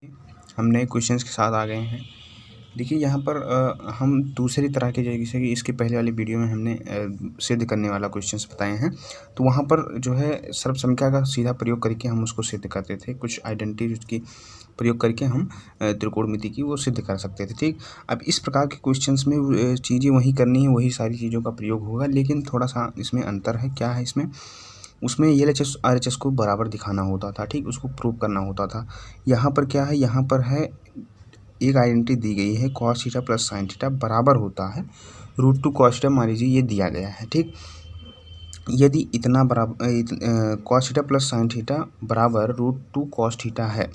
हम नए क्वेश्चंस के साथ आ गए हैं। देखिए यहाँ पर हम दूसरी तरह के जैसे कि इसके पहले वाली वीडियो में हमने सिद्ध करने वाला क्वेश्चंस बताए हैं, तो वहाँ पर जो है सर्वसंख्या का सीधा प्रयोग करके हम उसको सिद्ध करते थे। कुछ आइडेंटिटी उसकी प्रयोग करके हम त्रिकोणमिति की वो सिद्ध कर सकते थे। ठीक, अब इस प्रकार के क्वेश्चंस में चीज़ें वही करनी है, वही सारी चीज़ों का प्रयोग होगा, लेकिन थोड़ा सा इसमें अंतर है। क्या है इसमें? उसमें एलएचएस आरएचएस को बराबर दिखाना होता था। ठीक, उसको प्रूव करना होता था। यहाँ पर क्या है? यहाँ पर है एक आइडेंटिटी दी गई है, cos theta plus sine theta बराबर होता है रूट टू कॉस थीटा। मान लीजिए ये दिया गया है। ठीक, यदि इतना बराबर cos theta plus sine theta बराबर रूट टू कॉस थीटा है,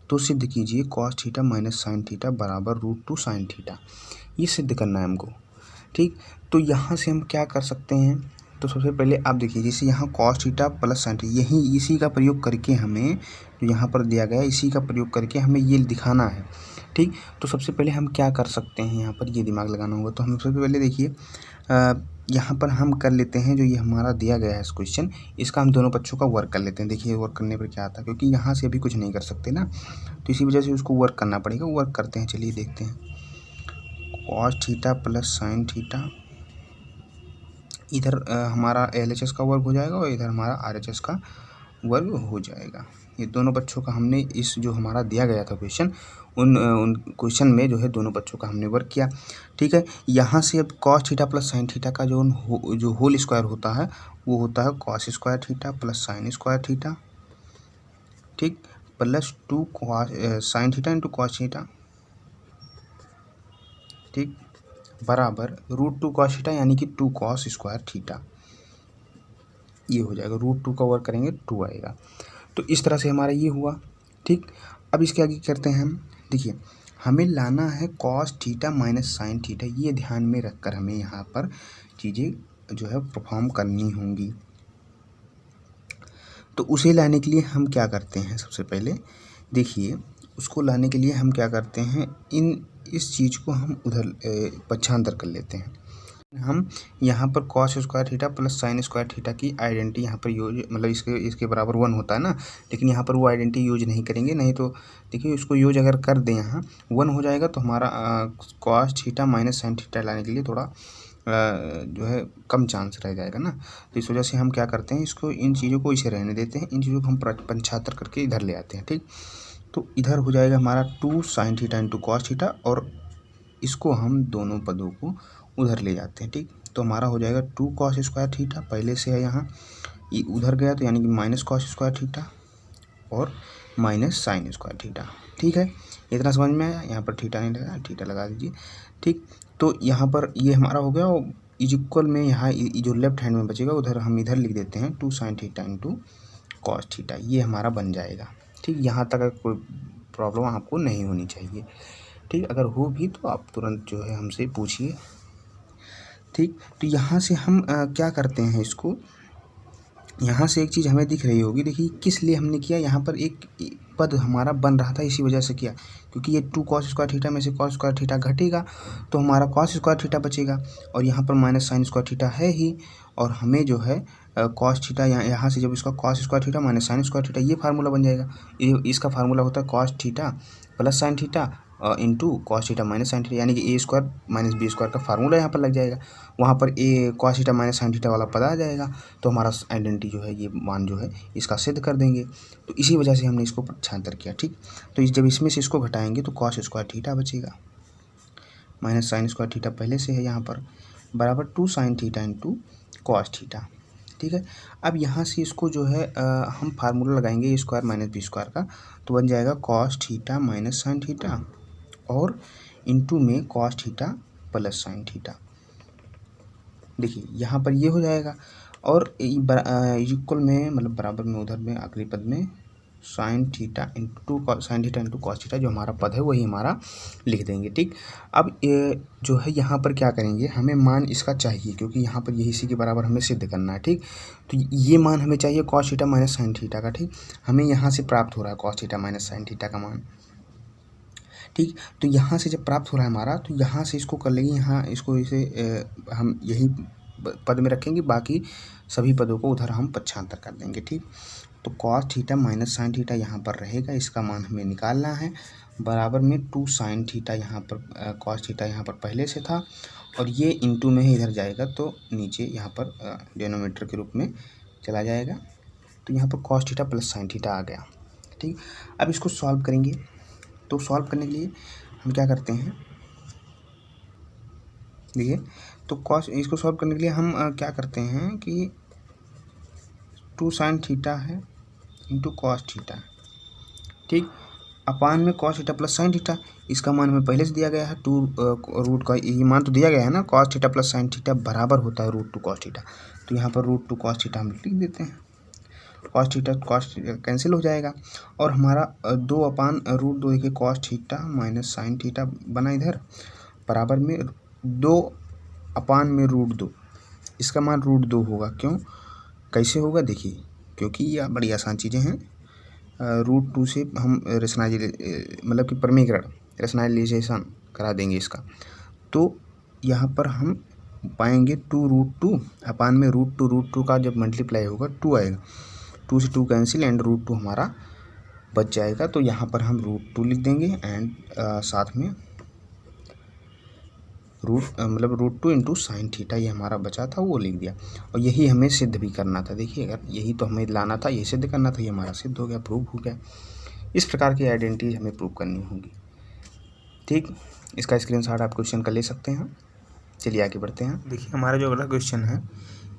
तो सिद्ध कीजिए cos theta minus sine theta बराबर रूट टू साइन थीटा। ये सिद्ध करना है हमको। ठीक, तो यहाँ से हम क्या कर सकते हैं? तो सबसे पहले आप देखिए, जैसे यहाँ cos theta plus sine theta, यही इसी का प्रयोग करके हमें जो यहाँ पर दिया गया है, इसी का प्रयोग करके हमें ये दिखाना है। ठीक, तो सबसे पहले हम क्या कर सकते हैं? यहाँ पर ये दिमाग लगाना होगा। तो हम सबसे पहले देखिए यहाँ पर हम कर लेते हैं, जो ये हमारा दिया गया है इस क्वेश्चन, इसका हम दोनों पक्षों का वर्क कर लेते हैं। देखिए वर्क करने पर क्या आता है, क्योंकि यहाँ से अभी कुछ नहीं कर सकते ना, तो इसी वजह से उसको वर्क करना पड़ेगा। वर्क करते हैं, चलिए देखते हैं। Cos theta plus sine theta, इधर हमारा एलएचएस का वर्ग हो जाएगा और इधर हमारा आरएचएस का वर्ग हो जाएगा। ये दोनों पक्षों का हमने इस जो हमारा दिया गया था क्वेश्चन, उन क्वेश्चन में जो है दोनों पक्षों का हमने वर्क किया। ठीक है, यहाँ से अब cos theta plus sine theta का जो होल स्क्वायर होता है, वो होता है cos square theta plus sine square theta. ठीक, plus two cos sine theta into cos theta. ठीक, बराबर रूट टू कॉस थीटा, यानी कि टू कॉस स्क्वायर थीटा। ये हो जाएगा, रूट टू का वर्क करेंगे 2 आएगा। तो इस तरह से हमारा ये हुआ। ठीक, अब इसके आगे करते हैं हम। देखिए हमें लाना है cos theta minus sine theta, ये ध्यान में रखकर हमें यहाँ पर चीज़ें जो है परफॉर्म करनी होंगी। तो उसे लाने के लिए हम क्या करते हैं? सबसे पहले देखिए, उसको लाने के लिए हम क्या करते हैं, इस चीज़ को हम उधर पक्षांतर कर लेते हैं। हम यहाँ पर cos square theta plus sine square theta की आइडेंटिटी यहाँ पर यूज, मतलब इसके बराबर 1 होता है ना, लेकिन यहाँ पर वो आइडेंटिटी यूज नहीं करेंगे। नहीं तो देखिए उसको यूज अगर कर दें, यहाँ 1 हो जाएगा, तो हमारा cos theta minus sine theta लाने के लिए थोड़ा जो है कम चांस रह जाएगा ना। तो इस वजह से हम क्या करते हैं, इसको इन चीज़ों को इसे रहने देते हैं, इन चीज़ों को हम पक्षांतर करके इधर ले आते हैं। ठीक, तो इधर हो जाएगा हमारा 2 sign theta into cos theta, और इसको हम दोनों पदों को उधर ले जाते हैं। ठीक, तो हमारा हो जाएगा 2 कॉस स्क्वायर थीटा, पहले से है यहाँ, ये उधर गया तो यानी कि माइनस कॉस स्क्वायर थीटा और माइनस साइन स्क्वायर थीटा। ठीक है, इतना समझ में आया? यहाँ पर थीटा नहीं लगा, थीटा लगा दीजिए। ठीक, तो यहाँ पर ये हमारा हो गया, और इज इक्वल में यहाँ जो लेफ्ट हैंड में बचेगा उधर हम इधर लिख देते हैं 2 sign theta into cos theta, ये हमारा बन जाएगा। ठीक, यहाँ तक कोई प्रॉब्लम आपको नहीं होनी चाहिए। ठीक, अगर हो भी तो आप तुरंत जो है हमसे पूछिए। ठीक, तो यहाँ से हम क्या करते हैं, इसको यहाँ से एक चीज़ हमें दिख रही होगी। देखिए किस लिए हमने किया, यहाँ पर एक पद हमारा बन रहा था, इसी वजह से किया, क्योंकि ये 2 कॉस स्क्वायर थीटा में से कॉस स्क्वायर थीटा घटेगा, तो हमारा कॉस स्क्वायर थीटा बचेगा, और यहाँ पर माइनस साइन स्क्वायर थीटा है ही, और हमें जो है कॉस थीटा यहाँ से जब इसका cos square theta minus sine square theta, ये फार्मूला बन जाएगा। इसका फार्मूला होता है cos theta plus sine theta into cos theta minus sine theta, यानी कि A square minus B square का फार्मूला यहाँ पर लग जाएगा। वहाँ पर A cos theta minus sine theta वाला पद आ जाएगा, तो हमारा आइडेंटिटी जो है, ये मान जो है इसका सिद्ध कर देंगे। तो इसी वजह से हमने इसको पक्षांतर किया। ठीक, तो जब इसमें से इसको घटाएंगे तो कॉस स्क्वायर थीटा बचेगा, माइनस साइन स्क्वायर थीटा पहले से है यहाँ पर, बराबर 2 sign theta into cos theta. ठीक है, अब यहाँ से इसको जो है हम फार्मूला लगाएंगे ए स्क्वायर माइनस बी स्क्वायर का, तो बन जाएगा cos theta minus sine theta और इंटू में cos theta plus sine theta. देखिए यहाँ पर ये हो जाएगा, और इक्वल में मतलब बराबर में उधर में आखिरी पद में sign theta into cos theta, जो हमारा पद है वही हमारा लिख देंगे। ठीक, अब जो है यहाँ पर क्या करेंगे, हमें मान इसका चाहिए, क्योंकि यहाँ पर यही इसी के बराबर हमें सिद्ध करना है। ठीक, तो ये मान हमें चाहिए cos theta minus sine theta का। ठीक, हमें यहाँ से प्राप्त हो रहा है cos theta minus sine theta का मान। ठीक, तो यहाँ से जब प्राप्त हो रहा है हमारा, तो यहाँ से इसको कर लेंगे, यहाँ इसको इसे हम यही पद में रखेंगे, बाकी सभी पदों को उधर हम पक्षांतर कर देंगे। ठीक, तो cos theta minus sine theta यहाँ पर रहेगा, इसका मान हमें निकालना है। बराबर में 2 साइन थीटा यहाँ पर, कॉस थीटा यहाँ पर पहले से था और ये इंटू में ही इधर जाएगा तो नीचे यहाँ पर डिनोमिनेटर के रूप में चला जाएगा। तो यहाँ पर cos theta plus sine theta आ गया। ठीक, अब इसको सॉल्व करेंगे। तो सॉल्व करने के लिए हम क्या करते हैं, देखिए, तो कॉस, इसको सॉल्व करने के लिए हम क्या करते हैं कि 2 साइन थीटा है इंटू कॉस थीटा, ठीक, अपान में cos theta plus sine theta, इसका मान हमें पहले से दिया गया है 2 रूट का, ये मान तो दिया गया है ना, cos theta plus sine theta बराबर होता है रूट 2 कॉस थीटा। तो यहाँ पर रूट 2 कॉस थीटा हम लिख देते हैं, कॉस थीटा कैंसिल हो जाएगा और हमारा 2 अपान रूट 2 देखिए cos theta minus sine theta बना इधर, बराबर में 2 अपान में रूट 2, इसका मान रूट 2 होगा। क्यों, कैसे होगा देखिए, क्योंकि ये बड़ी आसान चीज़ें हैं। रूट 2 से हम मतलब कि परमीकरण रेशनलाइजेशन करा देंगे इसका, तो यहाँ पर हम पाएंगे 2 रूट 2 अपान में रूट 2 का जब मल्टीप्लाई होगा 2 आएगा, 2 से 2 कैंसिल एंड रूट 2 हमारा बच जाएगा। तो यहाँ पर हम रूट 2 लिख देंगे एंड साथ में रूट 2 इंटू साइन थीटा, ये हमारा बचा था वो लिख दिया। और यही हमें सिद्ध भी करना था, देखिए अगर यही तो हमें लाना था, ये सिद्ध करना था, ये हमारा सिद्ध हो गया, प्रूव हो गया। इस प्रकार की आइडेंटिटी हमें प्रूव करनी होगी। ठीक, इसका स्क्रीनशॉट आप क्वेश्चन का ले सकते हैं। चलिए आगे बढ़ते हैं। देखिए हमारा जो अगला क्वेश्चन है,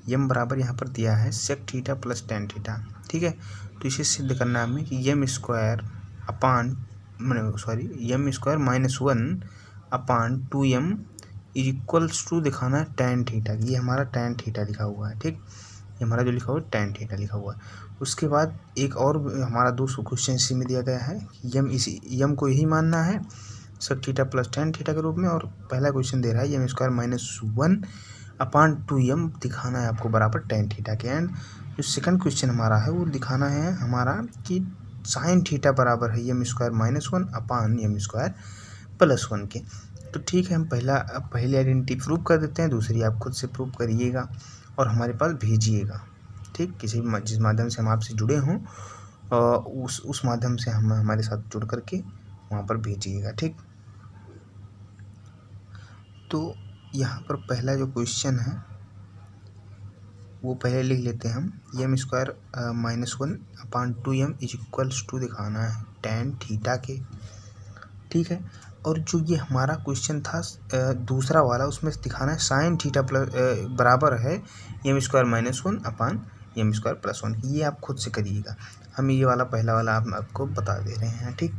यम बराबर यहाँ पर दिया है sec theta plus tan theta, ठीक है। तो इसे सिद्ध करना है हमें कि M square minus 1 upon 2m is equals to दिखाना है टेन थीटा। ये हमारा टेन थीटा लिखा हुआ है, ठीक, ये हमारा जो लिखा हुआ है टेन थीटा लिखा हुआ है। उसके बाद एक और हमारा दूसरा क्वेश्चन इसी में दिया गया है, यम को यही मानना है sec theta plus tan theta के रूप में, और पहला क्वेश्चन दे रहा है यम स्क्वायर माइनस 1 अपान 2m दिखाना है आपको बराबर टेन थीटा के। एंड जो सेकंड क्वेश्चन हमारा है वो दिखाना है हमारा कि साइन थीटा बराबर है यम स्क्वायर माइनस 1 अपान यम स्क्वायर प्लस 1 के। तो ठीक है, हम पहले आइडेंटिटी प्रूव कर देते हैं, दूसरी आप खुद से प्रूव करिएगा और हमारे पास भेजिएगा। ठीक, किसी भी जिस माध्यम से हम आपसे जुड़े हों उस माध्यम से हम हमारे साथ जुड़ करके वहाँ पर भेजिएगा। ठीक, तो यहाँ पर पहला जो क्वेश्चन है वो पहले लिख लेते हैं हम, M square minus 1 upon 2m is equals to दिखाना है टेन थीटा के, ठीक है। और जो ये हमारा क्वेश्चन था दूसरा वाला, उसमें दिखाना है साइन थीटा प्लस बराबर है यम स्क्वायर माइनस 1 अपान यम स्क्वायर प्लस 1, ये आप खुद से करिएगा, हम ये वाला पहला वाला आपको बता दे रहे हैं। ठीक,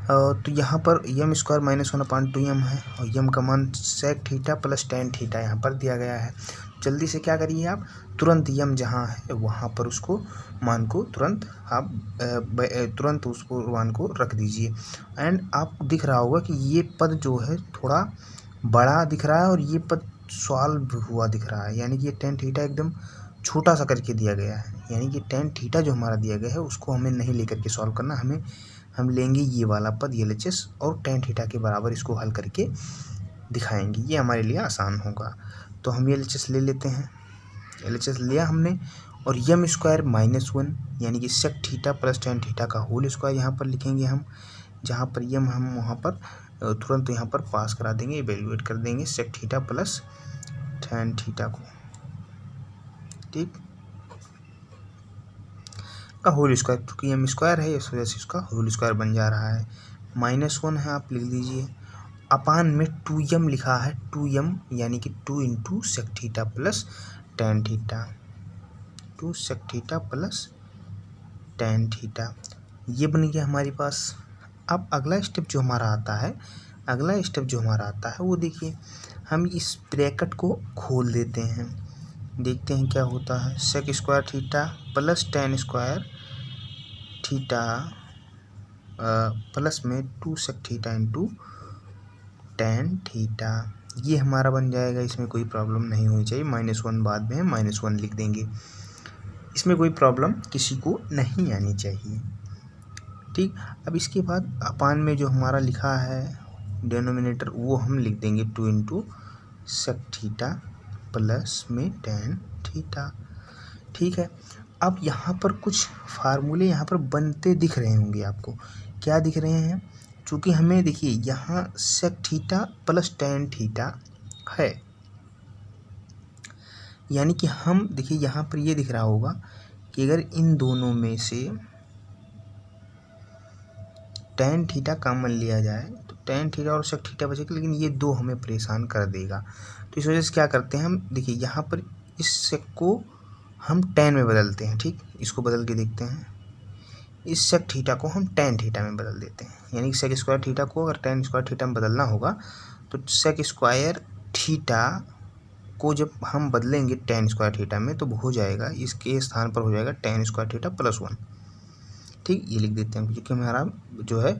तो यहाँ पर यम स्क्वायर माइनस 1 अपान 2m है और यम का मान sec theta plus tan theta यहाँ पर दिया गया है। जल्दी से क्या करिए आप, तुरंत यम जहाँ है वहाँ पर उसको मान को तुरंत आप तुरंत उसको मान को रख दीजिए। एंड आपको दिख रहा होगा कि ये पद जो है थोड़ा बड़ा दिख रहा है और ये पद सॉल्व हुआ दिख रहा है, यानी कि ये टेन थीटा एकदम छोटा सा करके दिया गया है, यानी कि टेन थीटा जो हमारा दिया गया है उसको हमें नहीं लेकर के सॉल्व करना, हम लेंगे ये वाला पद LHS और टेन थीटा के बराबर इसको हल करके दिखाएंगे, ये हमारे लिए आसान होगा। तो हम LHS ले लेते हैं, LHS लिया हमने, और यम स्क्वायर माइनस 1 यानी कि sec theta plus tan theta का होल स्क्वायर यहाँ पर लिखेंगे हम, जहाँ पर यम हम वहाँ पर तुरंत यहाँ पर पास करा देंगे, इवेल्युएट कर देंगे sec theta plus tan theta को, ठीक, का होल स्क्वायर, क्योंकि यम स्क्वायर है इस वजह से इसका होल स्क्वायर बन जा रहा है। माइनस 1 है, आप लिख लीजिए, अपान में 2m लिखा है, 2m यानी कि 2 into sec theta plus tan theta, 2 sec theta plus tan theta, ये बन गया हमारे पास। अब अगला स्टेप जो हमारा आता है वो देखिए, हम इस ब्रैकेट को खोल देते हैं, देखते हैं क्या होता है। Sec square theta plus tan square theta plus में 2 sec theta into tan theta, ये हमारा बन जाएगा, इसमें कोई प्रॉब्लम नहीं होनी चाहिए। माइनस 1 बाद में माइनस 1 लिख देंगे, इसमें कोई प्रॉब्लम किसी को नहीं आनी चाहिए। ठीक, अब इसके बाद अपान में जो हमारा लिखा है डिनोमिनेटर वो हम लिख देंगे 2 इंटू सेक थीटा प्लस में टेन थीटा, ठीक है। अब यहाँ पर कुछ फार्मूले यहाँ पर बनते दिख रहे होंगे आपको। क्या दिख रहे हैं? चूँकि हमें देखिए यहाँ sec theta plus tan theta है, यानी कि हम देखिए यहाँ पर ये दिख रहा होगा कि अगर इन दोनों में से टेन थीटा कॉमन लिया जाए तो टेन थीटा और सेक थीटा बचेगा, लेकिन ये दो हमें परेशान कर देगा। तो इस वजह से क्या करते हैं हम, देखिए यहाँ पर इस सेक को हम टेन में बदलते हैं। ठीक, इसको बदल के देखते हैं। इस सेक थीटा को हम टेन थीटा में बदल देते हैं, यानी कि सेक स्क्वायर थीटा को अगर टेन स्क्वायर थीटा में बदलना होगा तो सेक स्क्वायर थीटा को जब हम बदलेंगे टेन स्क्वायर थीटा में तो हो जाएगा, इसके स्थान पर हो जाएगा ten square theta plus one. ठीक, ये लिख देते हैं, क्योंकि हमारा जो है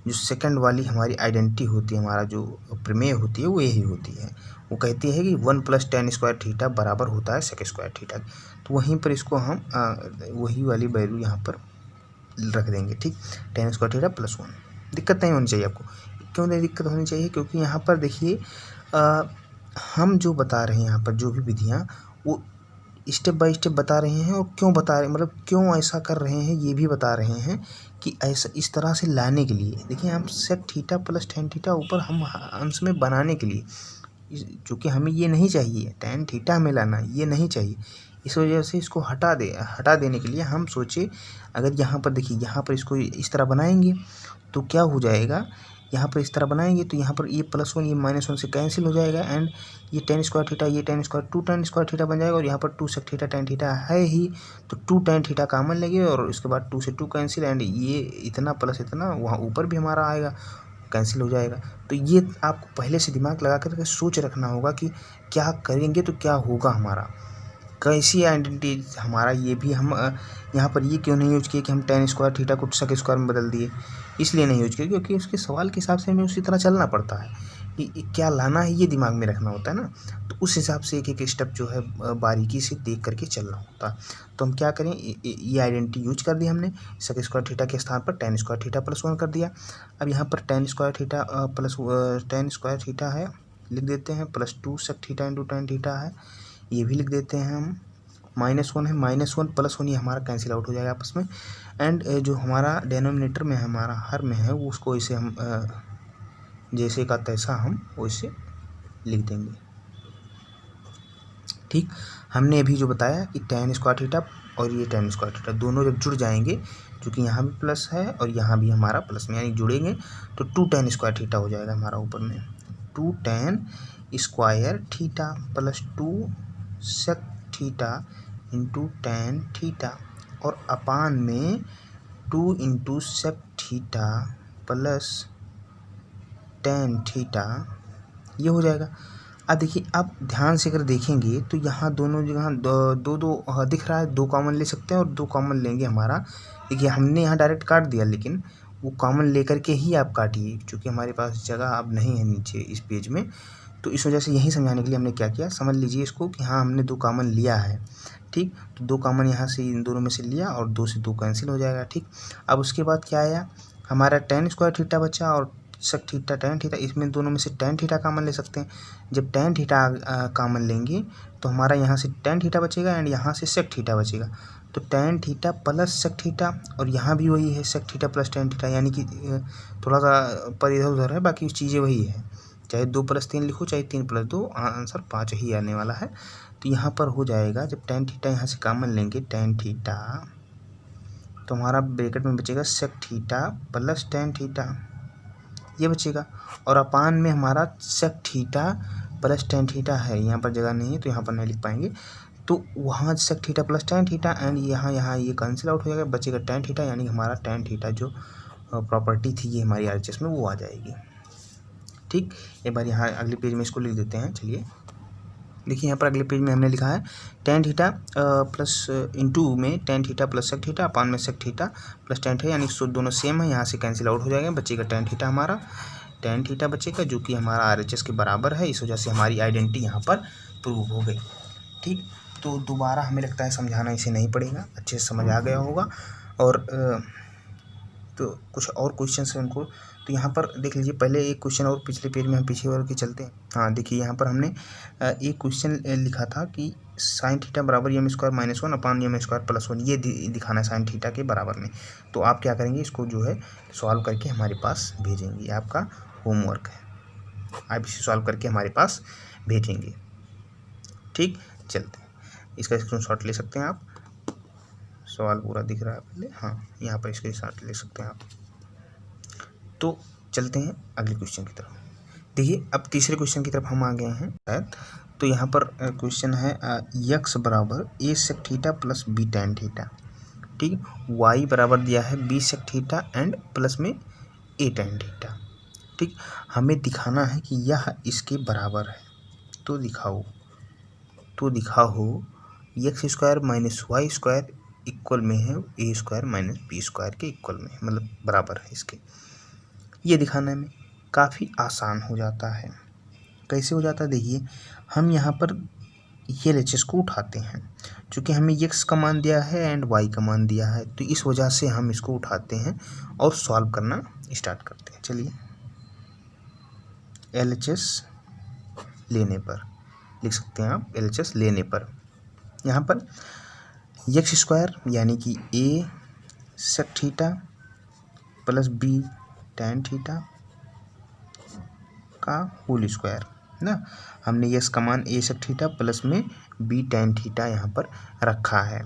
जो सेकंड वाली हमारी आइडेंटिटी होती है, हमारा जो प्रमेय होती है वो यही होती है। वो कहती है कि one plus tan square theta बराबर होता है सेक स्क्वायर थीटा। तो वहीं पर इसको हम वही वाली वैल्यू यहाँ पर रख देंगे। ठीक, ten square theta plus one. दिक्कत नहीं होनी चाहिए आपको। क्यों नहीं दिक्कत होनी चाहिए? क्योंकि यहाँ पर देखिए हम जो बता रहे हैं यहाँ पर जो भी विधियाँ वो स्टेप बाय स्टेप बता रहे हैं, और क्यों बता रहे हैं मतलब क्यों ऐसा कर रहे हैं ये भी बता रहे हैं कि ऐसा इस तरह से लाने के लिए। देखिए हम sec theta plus tan theta ऊपर हम अंश में बनाने के लिए, चूँकि हमें ये नहीं चाहिए, टेन थीटा हमें लाना ये नहीं चाहिए, इस वजह से इसको हटा देने के लिए हम सोचे अगर यहाँ पर देखिए यहाँ पर इसको इस तरह बनाएंगे तो क्या हो जाएगा, यहाँ पर इस तरह बनाएंगे तो यहाँ पर ये प्लस वन ये माइनस वन से कैंसिल हो जाएगा, एंड ये टेन स्क्वायर थीटा ये tan square two tan square theta बन जाएगा, और यहाँ पर two sec theta tan theta है ही तो टू टेन थीटा कॉमन लेंगे और उसके बाद टू से टू कैंसिल, एंड ये इतना प्लस इतना वहाँ ऊपर भी हमारा आएगा कैंसिल हो जाएगा। तो ये आपको पहले से दिमाग लगा कर सोच रखना होगा कि क्या करेंगे तो क्या होगा हमारा, कैसी आइडेंटिटी हमारा। ये भी हम यहाँ पर ये क्यों नहीं यूज किए कि हम टेन स्क्वायर थीटा को सेक स्क्वायर में बदल दिए, इसलिए नहीं यूज किए क्योंकि उसके सवाल के हिसाब से हमें उसी तरह चलना पड़ता है कि क्या लाना है, ये दिमाग में रखना होता है ना। तो उस हिसाब से एक एक स्टेप जो है बारीकी से देख करके चलना होता है। तो हम क्या करें, ये आइडेंटिटी यूज कर दी हमने, सेक स्क्वायर थीटा के स्थान पर tan square theta plus one कर दिया। अब यहाँ पर tan square theta plus tan square theta है लिख देते हैं, plus two sec theta into tan theta है ये भी लिख देते हैं हम, माइनस वन है माइनस वन प्लस वन ये हमारा कैंसिल आउट हो जाएगा आपस में, एंड जो हमारा डेनोमिनेटर में हमारा हर में है वो उसको इसे हम जैसे का तैसा हम वैसे लिख देंगे। ठीक, हमने अभी जो बताया कि टेन स्क्वायर थीटा और ये टेन स्क्वायर थीटा दोनों जब जुड़ जाएंगे, क्योंकि यहाँ भी प्लस है और यहाँ भी हमारा प्लस में यानी जुड़ेंगे तो टू टेन स्क्वायर थीटा हो जाएगा हमारा ऊपर में, two tan square theta plus two sec theta into tan theta और अपान में two into sec theta plus tan theta ये हो जाएगा। अब देखिए आप ध्यान से अगर देखेंगे तो यहाँ दोनों जगह दो दिख रहा है, दो कॉमन ले सकते हैं और दो कॉमन लेंगे हमारा। देखिए हमने यहाँ डायरेक्ट काट दिया, लेकिन वो कॉमन लेकर के ही आप काटिए, क्योंकि हमारे पास जगह अब नहीं है नीचे इस पेज में। तो इस वजह से यही समझाने के लिए हमने क्या किया, समझ लीजिए इसको कि हाँ हमने दो कॉमन लिया है। ठीक, तो दो कॉमन यहाँ से इन दोनों में से लिया और दो से दो कैंसिल हो जाएगा। ठीक, अब उसके बाद क्या आया, हमारा टेन स्क्वायर थीटा बचा और सेक थीटा टेन थीटा, इसमें दोनों में से टेन थीटा कॉमन ले सकते हैं। जब टेन थीटा कॉमन लेंगे तो हमारा यहाँ से टेन थीटा बचेगा एंड यहाँ से सेक थीटा बचेगा, तो tan theta plus sec theta, और यहाँ भी वही है sec theta plus tan theta, यानी कि थोड़ा सा पर इधर उधर है, बाकी चीज़ें वही है, चाहे दो प्लस तीन लिखो चाहे तीन प्लस दो, आंसर पाँच ही आने वाला है। तो यहाँ पर हो जाएगा जब टेन थीटा यहाँ से कॉमन लेंगे टेन थीटा, तो हमारा ब्रैकेट में बचेगा sec theta plus tan theta ये बचेगा, और अपान में हमारा sec theta plus tan theta है, यहाँ पर जगह नहीं है तो यहाँ पर नहीं लिख पाएंगे, तो वहाँ sec theta plus tan theta and यहाँ ये कैंसिल आउट हो जाएगा, बचेगा टेन थीटा, यानी हमारा टेन थीटा जो प्रॉपर्टी थी ये हमारी RHS में वो आ जाएगी। ठीक, एक बार यहाँ अगले पेज में इसको लिख देते हैं। चलिए देखिए यहाँ पर अगले पेज में हमने लिखा है टेन थीटा प्लस इंटू में tan theta plus sec theta upon में sec theta plus tan theta, यानी दोनों सेम है, यहाँ से कैंसिल आउट हो जाएगा, बचेगा टेन थीटा, हमारा टेन थीटा बचेगा जो कि हमारा RHS के बराबर है। इस वजह से हमारी आइडेंटिटी यहाँ पर प्रूव हो गई। ठीक, तो दोबारा हमें लगता है समझाना इसे नहीं पड़ेगा, अच्छे से समझ आ गया होगा। और तो कुछ और क्वेश्चन हैं उनको तो यहाँ पर देख लीजिए, पहले एक क्वेश्चन और पिछले पेज में हम पीछे और के चलते हैं। हाँ देखिए, यहाँ पर हमने एक क्वेश्चन लिखा था कि साइन थीटा बराबर एम स्क्वायर माइनस 1 अपान एम स्क्वायर प्लस 1, ये दिखाना है साइन थीटा के बराबर में। तो आप क्या करेंगे, इसको जो है सॉल्व करके हमारे पास भेजेंगे, ये आपका होमवर्क है, आप इसे सॉल्व करके हमारे पास भेजेंगे। ठीक, चलते हैं, इसका स्क्रीनशॉट ले सकते हैं आप, सवाल पूरा दिख रहा है पहले, हाँ यहाँ पर स्क्रीनशॉट ले सकते हैं आप। तो चलते हैं अगले क्वेश्चन की तरफ। देखिए, अब तीसरे क्वेश्चन की तरफ हम आ गए हैं शायद। तो यहाँ पर क्वेश्चन है यक्स बराबर A sec theta plus B tan theta. ठीक, वाई बराबर दिया है B sec theta and plus में ए टैन थीटा। ठीक, हमें दिखाना है कि यह इसके बराबर है। तो दिखाओ x square minus y square equal में है a square minus B square के इक्वल में, मतलब बराबर है इसके। ये दिखाने में काफ़ी आसान हो जाता है। कैसे हो जाता है, देखिए हम यहाँ पर ये LHS को उठाते हैं, चूँकि हमें x का मान दिया है एंड y का मान दिया है, तो इस वजह से हम इसको उठाते हैं और सॉल्व करना स्टार्ट करते हैं। चलिए, LHS लेने पर लिख सकते हैं आप, LHS लेने पर यहाँ पर एक्स स्क्वायर यानी कि A sec theta plus B tan theta का होल स्क्वायर ना, हमने यस का मान ए सेक थीटा प्लस में बी टैन थीटा यहाँ पर रखा है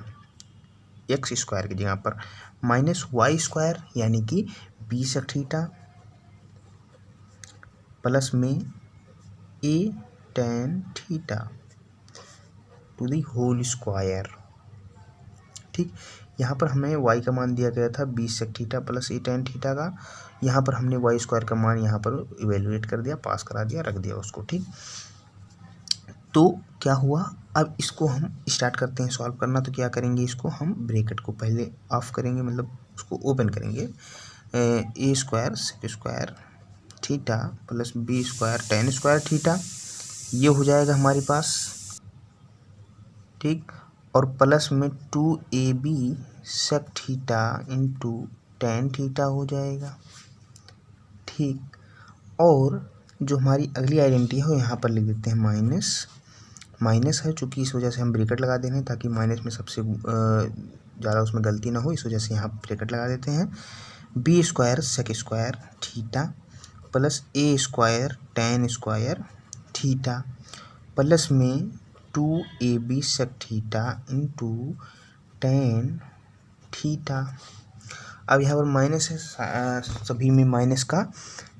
एक्स स्क्वायर की जगह पर, माइनस वाई स्क्वायर यानी कि बी सेक थीटा प्लस में A tan theta to the whole square. ठीक, यहाँ पर हमें y का मान दिया गया था बी सेक थीटा प्लस ए टैन थीटा का, यहाँ पर हमने वाई स्क्वायर का मान यहाँ पर इवेलुएट कर दिया, पास करा दिया, रख दिया उसको। ठीक, तो क्या हुआ, अब इसको हम स्टार्ट करते हैं सॉल्व करना। तो क्या करेंगे, इसको हम ब्रैकेट को पहले ऑफ करेंगे, मतलब उसको ओपन करेंगे, A square sec square theta plus B square tan square theta, ये हो जाएगा हमारे पास। ठीक, और प्लस में 2ab sec theta into tan theta हो जाएगा। ठीक, और जो हमारी अगली आइडेंटिटी है वो यहाँ पर लिख देते हैं माइनस है, चूँकि इस वजह से हम ब्रैकेट लगा दे रहे हैं ताकि माइनस में सबसे ज़्यादा उसमें गलती ना हो, इस वजह से यहाँ ब्रैकेट लगा देते हैं। B square sec square theta plus A square tan square theta plus में 2ab sec theta into tan theta. अब यहाँ पर माइनस है, सभी में माइनस का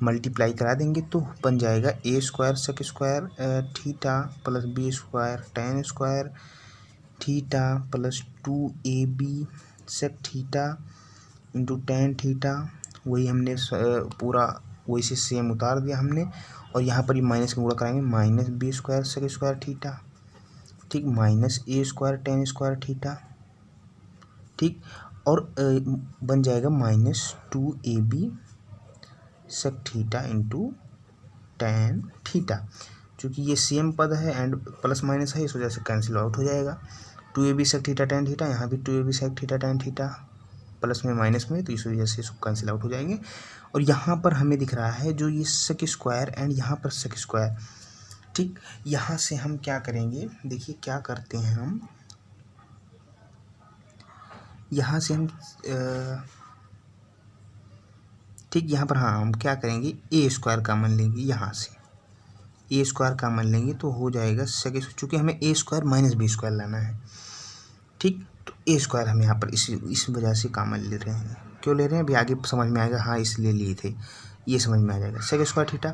मल्टीप्लाई करा देंगे तो बन जाएगा A square sec square theta plus B square tan square theta plus 2ab sec theta into tan theta. वही हमने पूरा वही से सेम उतार दिया हमने, और यहाँ पर ये माइनस का गुणा कराएंगे, minus B square sec square theta, ठीक, minus a square tan square theta. ठीक, और बन जाएगा minus 2ab sec theta into tan theta. चूँकि ये सेम पद है एंड प्लस माइनस है, इस वजह से कैंसिल आउट हो जाएगा। 2ab sec theta tan theta, यहाँ भी 2ab sec theta tan theta, plus में माइनस में, तो इस वजह से इसको कैंसिल आउट हो जाएंगे। और यहाँ पर हमें दिख रहा है जो ये सेक स्क्वायर एंड यहाँ पर सेक स्क्वायर। ठीक, यहाँ से हम क्या करेंगे, देखिए क्या करते हैं हम, यहाँ से हम ठीक, यहाँ पर हाँ हम क्या करेंगे, ए स्क्वायर कॉमन लेंगे, यहाँ से ए स्क्वायर कॉमन लेंगे तो हो जाएगा सेक, चूँकि हमें ए स्क्वायर माइनस बी स्क्वायर लाना है। ठीक, तो ए स्क्वायर हम यहाँ पर इस वजह से कॉमन ले रहे हैं। क्यों ले रहे हैं अभी आगे समझ में आएगा, हाँ इसलिए लिए थे, ये समझ में आ जाएगा। सेक स्क्वायर थीटा,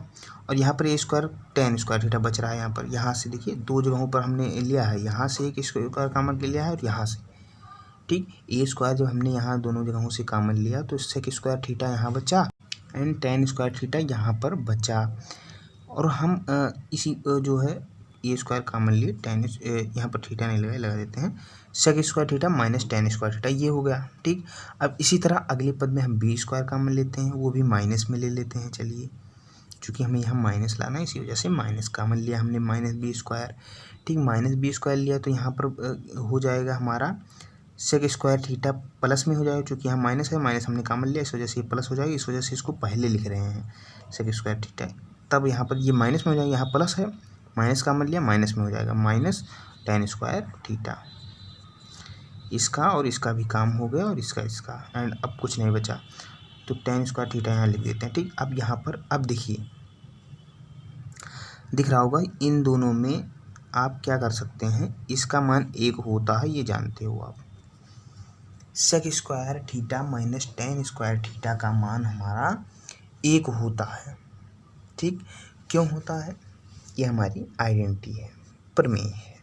और यहाँ पर ए स्क्वायर टैन स्क्वायर थीटा बच रहा है यहाँ पर। यहाँ से देखिए दो जगहों पर हमने लिया है, यहाँ से एक स्क्वायर कॉमन लिया है और यहाँ से। ठीक, ए स्क्वायर जब हमने यहाँ दोनों जगहों से कॉमन लिया तो सेक स्क्वायर थीटा यहाँ बचा एंड टैन स्क्वायर थीटा यहाँ पर बचा। और हम इसी जो है ए स्क्वायर कॉमन लिए, टैन यहाँ पर थीटा नहीं लगा देते हैं, sec square theta minus tan square theta, ये हो गया। ठीक, अब इसी तरह अगले पद में हम बी स्क्वायर कॉमन लेते हैं, वो भी माइनस में ले लेते हैं। चलिए, चूँकि हमें यहाँ माइनस लाना है इसी वजह से माइनस कॉमन लिया हमने, माइनस बी स्क्वायर। ठीक, माइनस बी स्क्वायर लिया तो यहाँ पर हो जाएगा हमारा सेक स्क्वायर थीटा प्लस में हो जाएगा, क्योंकि यहाँ माइनस है, माइनस हमने कॉमन लिया, इस वजह से ये प्लस हो जाएगा, इस वजह से इसको पहले लिख रहे हैं सेक स्क्वायर थीटा। तब यहाँ पर ये माइनस में हो जाएगा, यहाँ प्लस है, माइनस कॉमन लिया, माइनस में हो जाएगा माइनस टेन स्क्वायर थीटा। इसका और इसका भी काम हो गया और इसका एंड अब कुछ नहीं बचा, तो टेन स्क्वायर थीटा यहाँ लिख देते हैं। ठीक, अब यहाँ पर अब देखिए दिख रहा होगा, इन दोनों में आप क्या कर सकते हैं, इसका मान 1 होता है, ये जानते हो आप। Sec square theta minus tan square theta का मान हमारा 1 होता है। ठीक, क्यों होता है, ये हमारी आइडेंटिटी है, प्रमेय है।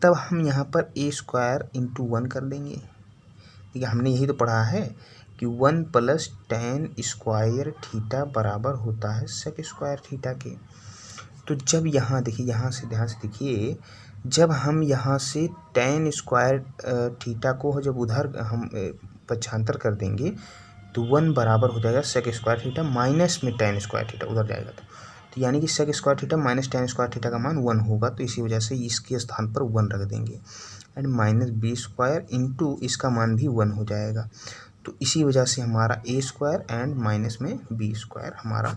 तब हम यहाँ पर ए स्क्वायर इंटू 1 कर देंगे। ठीक है, हमने यही तो पढ़ा है कि 1 प्लस टेन स्क्वायर थीटा बराबर होता है सेक स्क्वायर थीटा के। तो जब यहाँ देखिए, यहाँ से ध्यान से देखिए, जब हम यहाँ से टेन स्क्वायर थीटा को जब उधर हम पक्षांतर कर देंगे तो 1 बराबर हो जाएगा सेक स्क्वायर थीटा माइनस में टेन स्क्वायर थीटा, उधर जाएगा तो यानी कि sec square theta minus tan square theta का मान 1 होगा। तो इसी वजह से इसके स्थान पर 1 रख देंगे and minus B square into इसका मान भी 1 हो जाएगा। तो इसी वजह से हमारा ए स्क्वायर एंड माइनस में बी स्क्वायर हमारा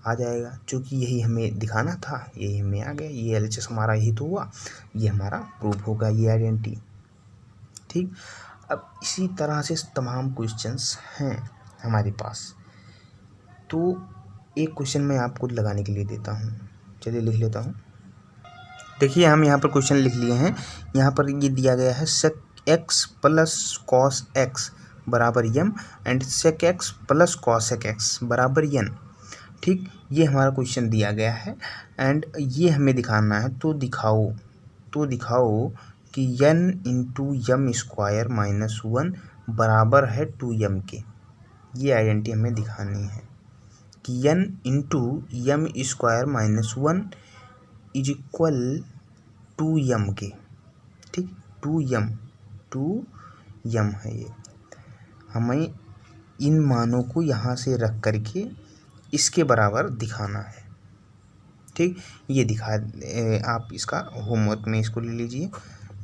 आ जाएगा, क्योंकि यही हमें दिखाना था, यही हमें आ गया, ये एलएचएस हमारा यही तो हुआ, ये हमारा प्रूफ होगा, ये आइडेंटिटी। ठीक, अब इसी तरह से तमाम क्वेश्चंस हैं हमारे पास। तो एक क्वेश्चन मैं आपको लगाने के लिए देता हूँ, चलिए लिख लेता हूँ। देखिए हम यहाँ पर क्वेश्चन लिख लिए हैं, यहाँ पर ये दिया गया है sec X plus cos X बराबर M and sec X plus cosec X बराबर यन। ठीक, ये हमारा क्वेश्चन दिया गया है एंड ये हमें दिखाना है, तो दिखाओ कि N into M square minus 1 बराबर है 2m के। ये आइडेंटिटी हमें दिखानी है कि N into M square minus 1 is equal 2m के। ठीक, 2m है ये, हमें इन मानों को यहाँ से रख करके इसके बराबर दिखाना है। ठीक, ये दिखा आप इसका होमवर्क में इसको ले लीजिए,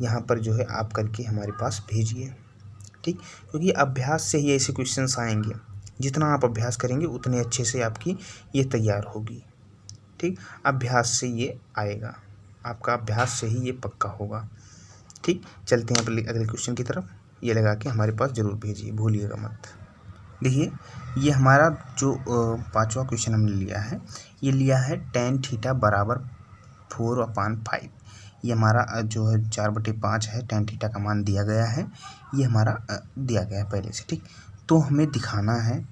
यहाँ पर जो है आप करके हमारे पास भेजिए। ठीक, क्योंकि अभ्यास से ही ऐसे क्वेश्चंस आएंगे, जितना आप अभ्यास करेंगे उतने अच्छे से आपकी ये तैयार होगी। ठीक, अभ्यास से ये आएगा, आपका अभ्यास से ही ये पक्का होगा। ठीक, चलते हैं अगले क्वेश्चन की तरफ, ये लगा के हमारे पास ज़रूर भेजिए, भूलिएगा मत। देखिए ये हमारा जो 5वां क्वेश्चन हमने लिया है, ये लिया है टेन थीटा बराबर 4/5। ये हमारा जो है 4/5 है, टेन थीटा का मान दिया गया है, ये हमारा दिया गया है पहले से। ठीक, तो हमें दिखाना है,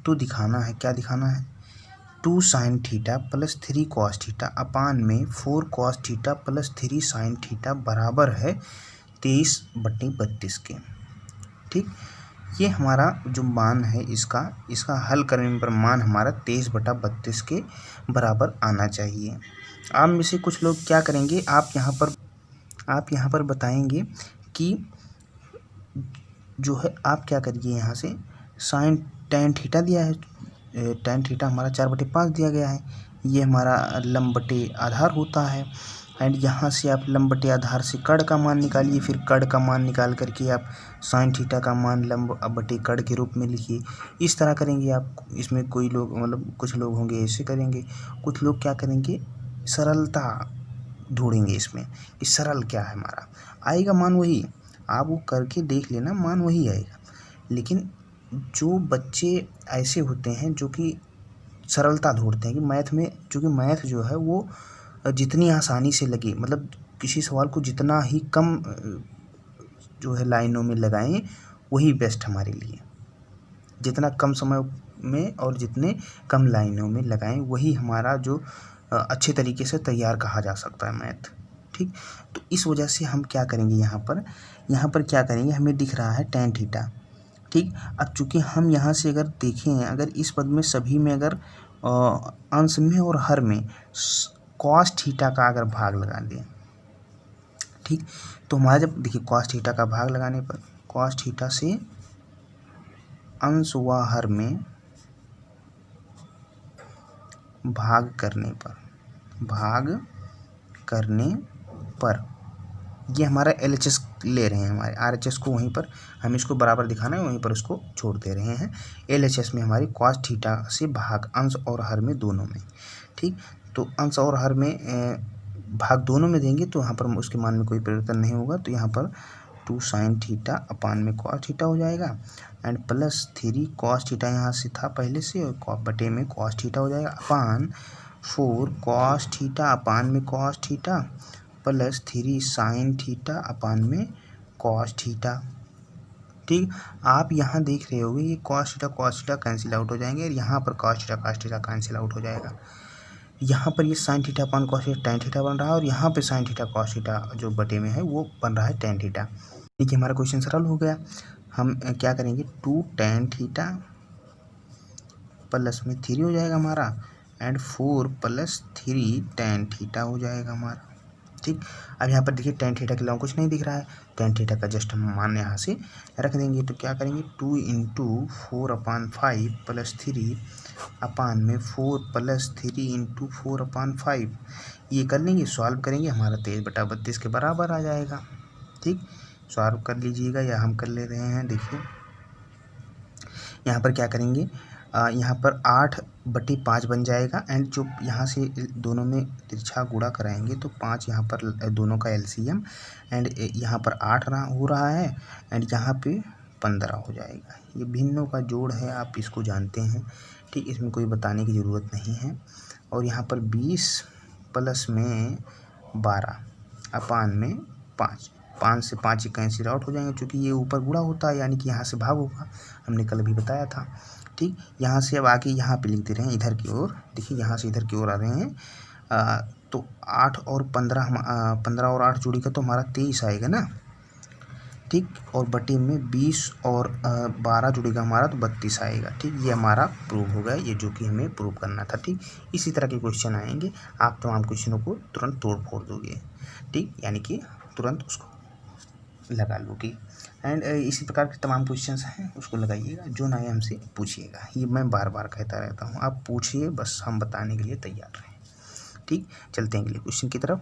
क्या दिखाना है, 2 sine theta plus 3 cos theta upon में 4 cos theta plus 3 sine theta बराबर है 23/32 के। ठीक, ये हमारा जो मान है इसका हल करने पर मान हमारा 23/32 के बराबर आना चाहिए। आप में से कुछ लोग क्या करेंगे, आप यहाँ पर बताएंगे कि जो है आप क्या करिए, यहाँ से साइन टेन थीटा दिया है, टेन थीटा हमारा 4/5 दिया गया है, ये हमारा लंब बटे आधार होता है एंड यहाँ से आप लंब बटे आधार से कड़ का मान निकालिए, फिर कड़ का मान निकाल करके आप साइन थीटा का मान लंब बटे कड़ के रूप में लिखिए। इस तरह करेंगे आप। इसमें कोई लोग मतलब कुछ लोग होंगे ऐसे करेंगे, कुछ लोग क्या करेंगे, सरलता ढूंढेंगे इसमें कि सरल क्या है, हमारा आएगा मान वही, आप वो करके देख लेना, मान वही आएगा। लेकिन जो बच्चे ऐसे होते हैं जो कि सरलता ढूंढते हैं कि मैथ में, चूँकि मैथ जो है वो जितनी आसानी से लगे, मतलब किसी सवाल को जितना ही कम जो है लाइनों में लगाएं वही बेस्ट हमारे लिए, जितना कम समय में और जितने कम लाइनों में लगाएं वही हमारा जो अच्छे तरीके से तैयार कहा जा सकता है मैथ। ठीक, तो इस वजह से हम क्या करेंगे, यहाँ पर क्या करेंगे, हमें दिख रहा है टेन थीटा। ठीक, अब चूँकि हम यहाँ से अगर देखें, अगर इस पद में सभी में अगर अंश में और हर में कॉस थीटा का अगर भाग लगा दें, ठीक, तो हमारा जब देखिए कॉस थीटा का भाग लगाने पर, कॉस थीटा से अंश व हर में भाग करने पर ये हमारा LHS ले रहे हैं, हमारे RHS को वहीं पर हम इसको बराबर दिखाना है, वहीं पर उसको छोड़ दे रहे हैं। LHS में हमारी cos थीटा से भाग अंश और हर में दोनों में, ठीक। तो अंश और हर में भाग दोनों में देंगे तो यहाँ पर उसके मान में कोई परिवर्तन नहीं होगा, तो यहाँ पर 2 sin थीटा अपान में cos थीटा हो जाएगा एंड प्लस 3 cos थीटा यहाँ से था पहले से, और बटे में cos थीटा हो जाएगा अपान 4 cos थीटा अपान में cos theta plus 3 sin theta upon में cos थीटा, ठीक। आप यहाँ देख रहे होगे ये cos थीटा कैंसिल आउट हो जाएंगे और यहाँ पर cos थीटा कैंसिल आउट हो जाएगा। यहाँ पर ये sin theta upon cos theta tan theta बन रहा है और यहाँ पे sin थीटा cos थीटा जो बटे में है वो बन रहा है tan थीटा। देखिए हमारा क्वेश्चन सरल हो गया। हम क्या करेंगे 2 tan थीटा प्लस में 3 हो जाएगा हमारा एंड 4 प्लस 3 tan थीटा हो जाएगा हमारा, ठीक। अब यहाँ पर देखिए tan थीटा के अलावा कुछ नहीं दिख रहा है, tan थीटा का जस्ट हम मान यहाँ से रख देंगे। तो क्या करेंगे 2 इंटू 4/5 प्लस 3 अपान में 4 प्लस 3 इंटू 4/5, ये कर लेंगे, सॉल्व करेंगे, हमारा 23/32 के बराबर आ जाएगा, ठीक। सॉल्व कर लीजिएगा या हम कर ले रहे हैं। देखिए यहाँ पर क्या करेंगे, यहाँ पर 8/5 बन जाएगा एंड जो यहाँ से दोनों में तिरछा गुणा कराएंगे तो 5 यहाँ पर दोनों का LCM एंड यहाँ पर 8 हो रहा है एंड यहाँ पे 15 हो जाएगा। ये भिन्नों का जोड़ है, आप इसको जानते हैं, ठीक। इसमें कोई बताने की ज़रूरत नहीं है। और यहाँ पर 20 प्लस में 12 अपान में 5 से 5 कैंसिल आउट हो जाएंगे क्योंकि ये ऊपर गुणा होता है, यानी कि यहाँ से भाग होगा, हमने कल भी बताया था, ठीक। यहाँ से अब आके यहाँ पे लिख दे रहे हैं इधर की ओर, देखिए यहाँ से इधर की ओर आ रहे हैं। तो 8 और 15 15 और 8 जोड़ी का तो हमारा 23 आएगा ना, ठीक। और बटे में 20 और 12 जुड़ेगा हमारा तो 32 आएगा, ठीक। ये हमारा प्रूव हो गया, ये जो कि हमें प्रूव करना था, ठीक। इसी तरह के क्वेश्चन आएंगे, आप तमाम क्वेश्चनों को तुरंत तोड़ फोड़ दोगे, ठीक, यानी कि तुरंत उसको लगा लोगे। एंड इसी प्रकार के तमाम क्वेश्चंस हैं, उसको लगाइएगा, जो ना हमसे पूछिएगा। ये मैं बार बार कहता रहता हूँ, आप पूछिए, बस हम बताने के लिए तैयार रहें, ठीक। चलते हैं अगले क्वेश्चन की तरफ।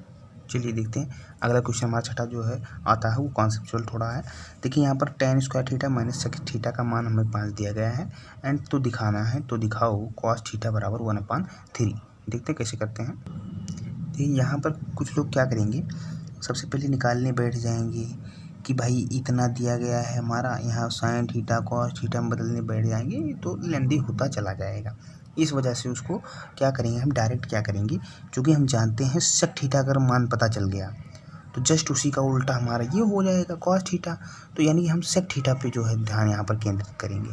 चलिए देखते हैं अगला क्वेश्चन हमारा छठा जो है आता है वो कॉन्सेप्चुअल थोड़ा है। देखिए यहाँ पर tan square theta minus sec theta का मान हमें 5 दिया गया है एंड तो दिखाना है, तो दिखाओ cos थीटा बराबर 1/3। देखते हैं कैसे करते हैं। तो यहाँ पर कुछ लोग क्या करेंगे, सबसे पहले निकालने बैठ जाएंगे कि भाई इतना दिया गया है हमारा, यहाँ sin थीटा cos थीटा में बदलने बैठ जाएंगे तो लेंदी होता चला जाएगा। इस वजह से उसको क्या करेंगे, हम डायरेक्ट क्या करेंगे, क्योंकि हम जानते हैं सेक थीटा अगर मान पता चल गया तो जस्ट उसी का उल्टा हमारा ये हो जाएगा cos थीटा, तो यानी कि हम सेक थीटा पे जो है ध्यान यहाँ पर केंद्रित करेंगे।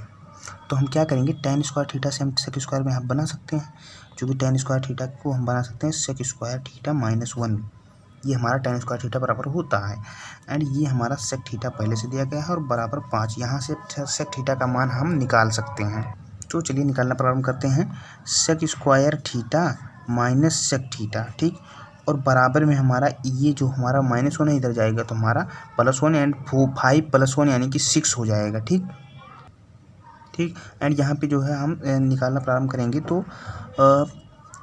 तो हम क्या करेंगे, tan स्क्वायर थीटा से हम सेक स्क्वायर में हम बना सकते हैं, क्योंकि tan स्क्वायर थीटा को हम बना सकते हैं सेक स्क्वायर थीटा -1, ये हमारा tan स्क्वायर थीटा बराबर होता है एंड ये हमारा सेक थीटा पहले से दिया गया है और बराबर 5, यहाँ से सेक थीटा का मान हम निकाल सकते हैं। तो चलिए निकालना प्रारंभ करते हैं, sec square theta minus sec theta, ठीक। और बराबर में हमारा ये जो हमारा -1 है इधर जाएगा तो हमारा +1 एंड 5 + 1 यानी कि 6 हो जाएगा, ठीक, ठीक। एंड यहाँ पे जो है हम निकालना प्रारंभ करेंगे तो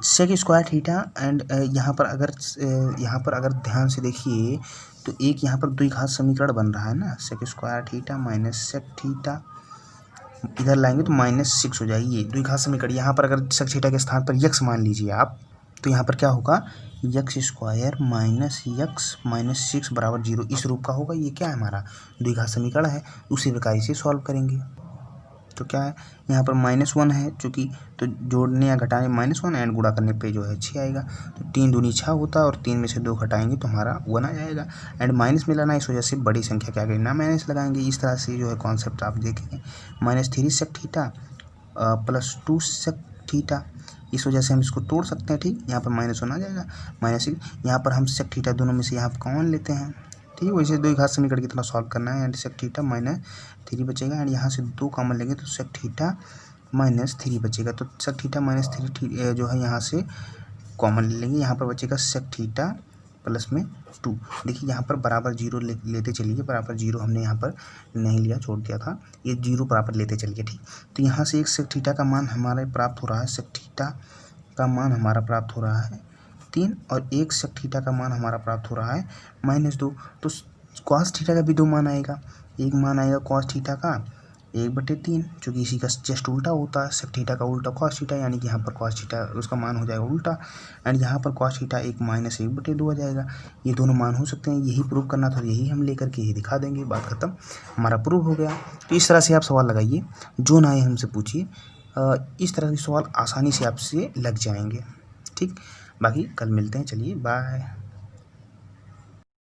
सेक स्क्वायर थीटा एंड यहाँ पर अगर ध्यान से देखिए तो एक यहाँ पर द्विघात समीकरण बन रहा है ना, sec square theta minus sec theta, इधर लाएंगे तो -6 हो जाएगी, ये द्विघात समीकरण। यहाँ पर अगर सेक थीटा के स्थान पर यक्स मान लीजिए आप, तो यहाँ पर क्या होगा, x square minus x minus 6 बराबर 0, इस रूप का होगा। ये क्या है, हमारा द्विघात समीकरण है, उसी प्रकार इसे सॉल्व करेंगे। तो क्या है, यहाँ पर -1 है चूँकि, तो जोड़ने या घटाने -1 एंड गुणा करने पे जो है 6 आएगा, तो 3 दूनी 6 होता है और 3 में से 2 घटाएंगे तो हमारा 1 आ जाएगा एंड माइनस में लाना, इस वजह से बड़ी संख्या क्या करना, माइनस लगाएंगे। इस तरह से जो है कॉन्सेप्ट आप देखेंगे, -3 सेक थीटा +2 सेक थीटा, इस वजह से हम इसको तोड़ सकते हैं, ठीक। यहाँ पर -1 आ जाएगा, -6, यहाँ पर हम सेक थीटा दोनों में से यहाँ कॉमन लेते हैं, ठीक। वैसे द्विघात समीकरण की तरह सॉल्व करना है एंड सेक थीटा -3 बचेगा एंड यहाँ से 2 कॉमन लेंगे तो सेक थीटा -3 बचेगा, तो सेक थीटा -3 जो है यहाँ से कॉमन ले लेंगे, यहाँ पर बचेगा सेक थीटा +2। देखिए यहाँ पर बराबर 0 लेते चलिए, बराबर 0 हमने यहाँ पर नहीं लिया, छोड़ दिया था, ये 0 बराबर लेते चलिए, ठीक। तो यहाँ से एक सेक थीटा का मान हमारा प्राप्त हो रहा है, सेक थीटा का मान हमारा प्राप्त हो रहा है 3 और 1 सेक थीटा का मान हमारा प्राप्त हो रहा है -2। तो कॉस थीटा का भी 2 मान आएगा। एक मान आएगा कॉस थीटा का 1/3, चूँकि इसी का जस्ट उल्टा होता है, सेक थीटा का उल्टा कॉस थीटा, यानी कि यहाँ पर कॉस थीटा उसका मान हो जाएगा उल्टा, एंड यहाँ पर कॉस थीटा 1 - 1/2 आ जाएगा। ये दोनों मान हो सकते हैं, यही प्रूव करना था, यही हम लेकर के ही दिखा देंगे, बात खत्म, हमारा प्रूव हो गया। तो इस तरह से आप सवाल लगाइए, जो ना आए हमसे पूछिए, इस तरह के सवाल आसानी से आपसे लग जाएंगे। ठीक, बाकी कल मिलते हैं, चलिए बाय।